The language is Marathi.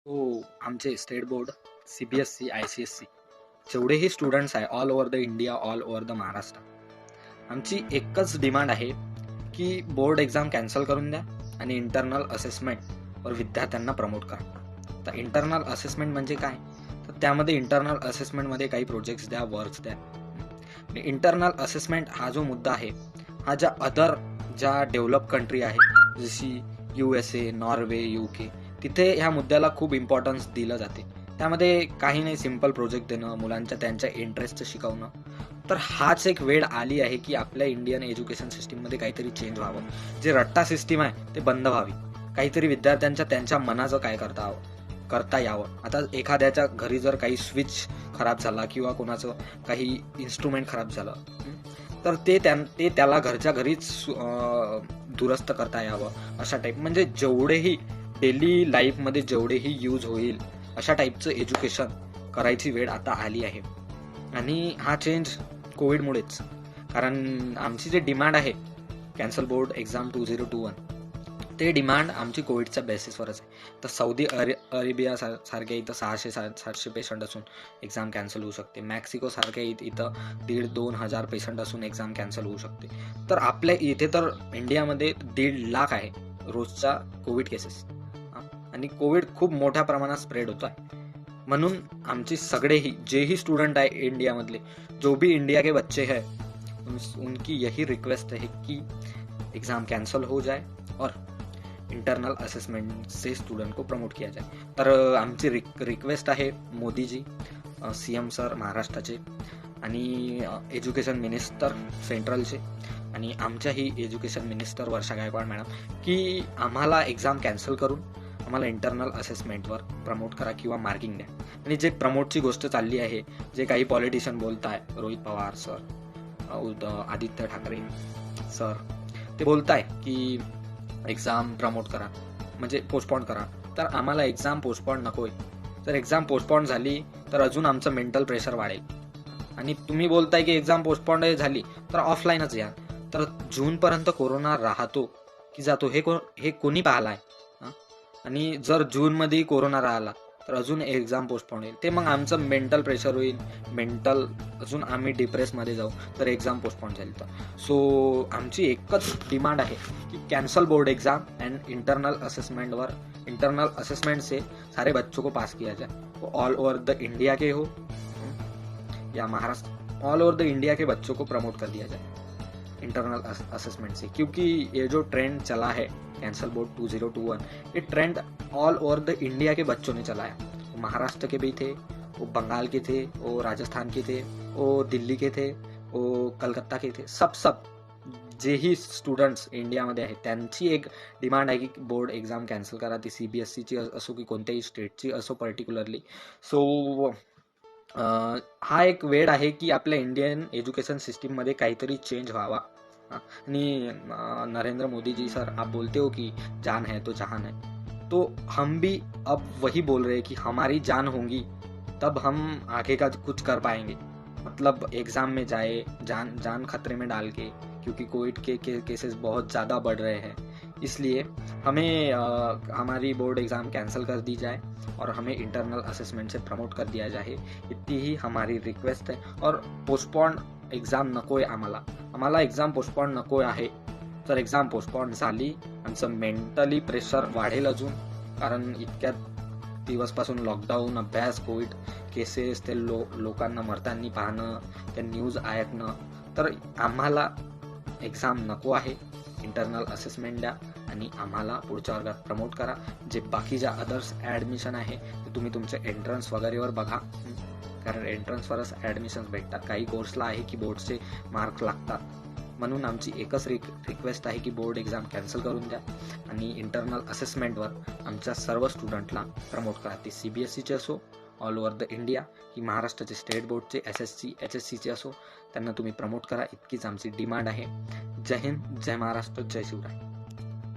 आमचे स्टेट बोर्ड, CBSE, ICSE जेवढेही स्टुडंट्स आहे all over the India, all over the Maharashtra, आमची एकच डिमांड आहे की बोर्ड एक्झाम कॅन्सल करून द्या आणि इंटरनल असेसमेंटवर विद्यार्थ्यांना प्रमोट करा. तर इंटरनल असेसमेंट म्हणजे काय? तर त्यामध्ये इंटरनल असेसमेंटमध्ये काही प्रोजेक्ट्स द्या, वर्क्स द्या. इंटरनल असेसमेंट हा जो मुद्दा आहे, हा ज्या डेव्हलप कंट्री आहे जशी USA, नॉर्वे, UK, तिथे ह्या मुद्द्याला खूप इम्पॉर्टन्स दिलं जाते. त्यामध्ये काही नाही, सिम्पल प्रोजेक्ट देणं, मुलांच्या त्यांच्या इंटरेस्टचं शिकवणं. तर हाच एक वेळ आली आहे की आपल्या इंडियन एज्युकेशन सिस्टीममध्ये काहीतरी चेंज व्हावं. जे रट्टा सिस्टीम आहे ते बंद व्हावी. काहीतरी विद्यार्थ्यांच्या त्यांच्या मनाचं काय करता यावं. आता एखाद्याच्या घरी जर काही स्विच खराब झाला किंवा कोणाचं काही इन्स्ट्रुमेंट खराब झालं, तर ते त्याला घरच्या घरीच दुरुस्त करता यावं. अशा टाईप म्हणजे जेवढेही डेली लाईफमध्ये जेवढेही यूज होईल अशा टाईपचं एज्युकेशन करायची वेळ आता आली आहे. आणि हा चेंज कोविडमुळेच. कारण आमची जे डिमांड आहे कॅन्सल बोर्ड एक्झाम 2021, ते डिमांड आमची कोविडच्या बेसिसवरच आहे. तर सौदी अरेबिया सारख्या इथं 600-700 पेशंट असून एक्झाम कॅन्सल होऊ शकते. मेक्सिको सारख्या इथं 1,500-2,000 पेशंट असून एक्झाम कॅन्सल होऊ शकते. तर आपल्या इथे तर इंडियामध्ये 1.5 लाख आहे रोजच्या कोविड केसेस, आणि कोविड खूप मोठ्या प्रमाणात स्प्रेड होतो आहे. म्हणून आमची सगळेही जेही स्टूडेंट आहे इंडिया मधले, जो भी इंडिया के बच्चे हैं, उनकी यही रिक्वेस्ट है कि एग्जाम कैंसल हो जाए और इंटरनल असेसमेंट से स्टूडेंट को प्रमोट किया जाए. तर आमची रिक्वेस्ट आहे मोदीजी, CM सर महाराष्ट्राचे, आणि एज्युकेशन मिनिस्टर सेंट्रलचे, आणि आमच्याही एज्युकेशन मिनिस्टर वर्षा गायकवाड मॅडम, की आम्हाला एक्झाम कॅन्सल करून आम्हाला इंटरनल असेसमेंटवर प्रमोट करा किंवा मार्किंग द्या. आणि जे प्रमोटची गोष्ट चालली आहे, जे काही पॉलिटिशियन बोलत आहे, रोहित पवार सर, आदित्य ठाकरे सर, ते बोलत आहे की एक्झाम प्रमोट करा, म्हणजे पोस्टपोन करा. तर आम्हाला एक्झाम पोस्टपोन नकोय. जर एक्झाम पोस्टपोन झाली तर अजून आमचं मेंटल प्रेशर वाढेल. आणि तुम्ही बोलताय की एक्झाम पोस्टपोन झाली तर ऑफलाईनच या. तर जूनपर्यंत कोरोना राहतो की जातो हे कोणी पाहिलाय? आणि जर जूनमध्ये कोरोना राहिला तर अजून एक्झाम पोस्टपोन होईल. ते मग आमचं मेंटल प्रेशर होईल, अजून आम्ही डिप्रेसमध्ये जाऊ, तर एक्झाम पोस्टपोन झाली तर. सो आमची एकच डिमांड आहे कि cancel board exam and internal assessment से सारे बच्चों को पास किया जाए. वो ऑल ओवर द इंडिया के हो या Maharashtra, all over the India के बच्चों को प्रमोट कर दिया जाए इंटरनल असेसमेंट से. क्योंकि ये जो ट्रेंड चला है कैंसल बोर्ड 2021, ये trend all over the India के बच्चों ने चलाया. वो महाराष्ट्र के भी थे, वो बंगाल के थे, वो राजस्थान के थे, वो दिल्ली के थे, वो कलकत्ता के थे. सब जेही स्टुडंट्स इंडियामध्ये आहेत त्यांची एक डिमांड आहे की बोर्ड एक्झाम कॅन्सल करा. ती CBSEची असो की कोणत्याही स्टेटची असो पर्टिक्युलरली. सो हा एक वेळ आहे की आपल्या इंडियन एज्युकेशन सिस्टीममध्ये काहीतरी चेंज व्हावा. आणि नरेंद्र मोदी जी सर, आप बोलते हो कि जान है तो जहान है, तो हम भी अब वही बोल रहे हैं कि हमारी जान होगी तब हम आगे का कुछ कर पाएंगे. मतलब एग्जाम में जाए जान खतरे में डाल के, क्योंकि कोविड के केसेस बहुत ज़्यादा बढ़ रहे हैं, इसलिए हमें हमारी बोर्ड एग्ज़ाम कैंसिल कर दी जाए और हमें इंटरनल असेसमेंट से प्रमोट कर दिया जाए. इतनी ही हमारी रिक्वेस्ट है. और पोस्टपोन एक्झाम नको आहे आम्हाला एक्झाम पोस्टपोन नको आहे. जर एक्झाम पोस्टपोन झाली आमचं मेंटली प्रेशर वाढेल अजून, कारण इतक्या दिवसपासून लॉकडाऊन, अभ्यास, कोविड केसेस, ते लोकांना मरताना पाहणं, त्या न्यूज ऐकणं. तर आम्हाला एक्झाम नको आहे, इंटरनल असेसमेंट द्या आणि आम्हाला पुढच्या वर्गात प्रमोट करा. जे बाकीच्या अदर्स ॲडमिशन आहे ते तुम्ही तुमच्या एंट्रन्स वगैरेवर बघा, कारण एंट्रन्सवरच ॲडमिशन भेटतात. काही कोर्सला आहे की बोर्डचे मार्क लागतात. म्हणून आमची एकच रिक्वेस्ट आहे की बोर्ड एक्झाम कॅन्सल करून द्या आणि इंटरनल असेसमेंटवर आमच्या सर्व स्टुडंटला प्रमोट करा. ते CBSEचे असो ऑल ओव्हर द इंडिया, की महाराष्ट्राचे स्टेट बोर्डचे SSC HSCचे असो, त्यांना तुम्ही प्रमोट करा. इतकीच आमची डिमांड आहे. जय हिंद, जय महाराष्ट्र, जय शिवराय.